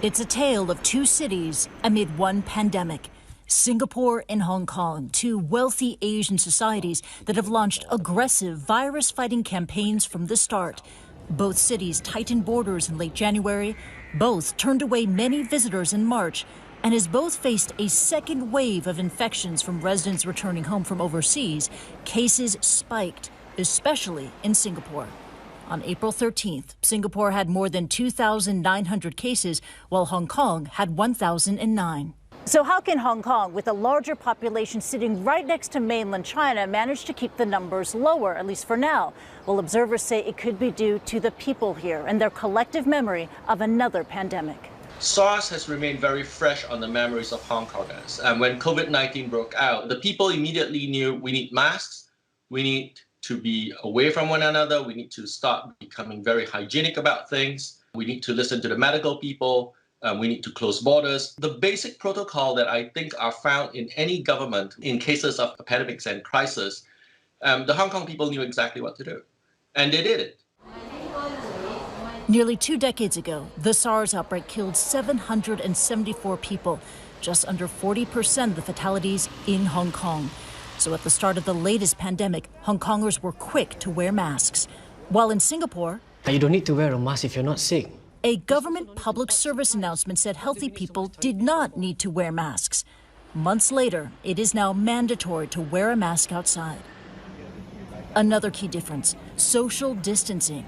It's a tale of two cities amid one pandemic. Singapore and Hong Kong, two wealthy Asian societies that have launched aggressive virus-fighting campaigns from the start. Both cities tightened borders in late January. Both turned away many visitors in March. And as both faced a second wave of infections from residents returning home from overseas, cases spiked, especially in Singapore. On April 13th, Singapore had more than 2,900 cases, while Hong Kong had 1,009. So how can Hong Kong, with a larger population sitting right next to mainland China, manage to keep the numbers lower, at least for now? Well, observers say it could be due to the people here and their collective memory of another pandemic. SARS has remained very fresh on the memories of Hong Kongers. And when COVID-19 broke out, the people immediately knew we need masks, we need to be away from one another, we need to start becoming very hygienic about things, we need to listen to the medical people, we need to close borders. The basic protocol that I think are found in any government in cases of pandemics and crisis, the Hong Kong people knew exactly what to do, and they did it. Nearly 2 decades ago, the SARS outbreak killed 774 people, just under 40% of the fatalities in Hong Kong. So at the start of the latest pandemic, Hong Kongers were quick to wear masks. While in Singapore, you don't need to wear a mask if you're not sick. A government public service announcement said healthy people did not need to wear masks. Months later, it is now mandatory to wear a mask outside. Another key difference, social distancing.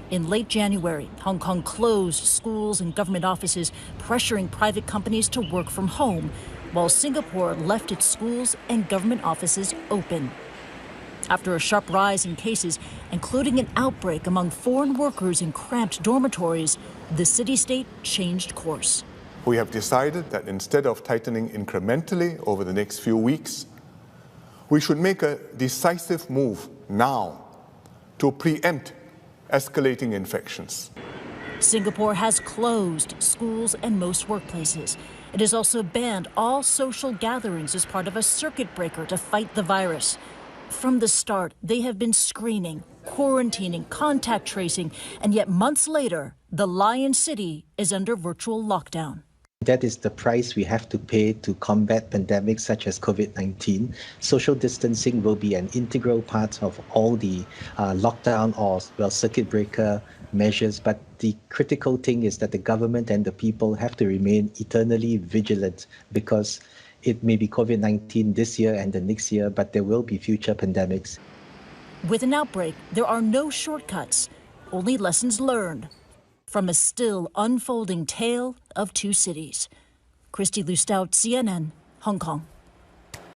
In late January, Hong Kong closed schools and government offices, pressuring private companies to work from home, while Singapore left its schools and government offices open. After a sharp rise in cases, including an outbreak among foreign workers in cramped dormitories, the city-state changed course. We have decided that instead of tightening incrementally over the next few weeks, we should make a decisive move now to preempt escalating infections. Singapore has closed schools and most workplaces. It has also banned all social gatherings as part of a circuit breaker to fight the virus. From the start, they have been screening, quarantining, contact tracing, and yet months later, the Lion City is under virtual lockdown. That is the price we have to pay to combat pandemics such as COVID-19. Social distancing will be an integral part of all the lockdown or circuit breaker measures. But the critical thing is that the government and the people have to remain eternally vigilant, because it may be COVID-19 this year and the next year, but there will be future pandemics. With an outbreak, there are no shortcuts, only lessons learned from a still unfolding tale of two cities. Christy Lustau, CNN, Hong Kong.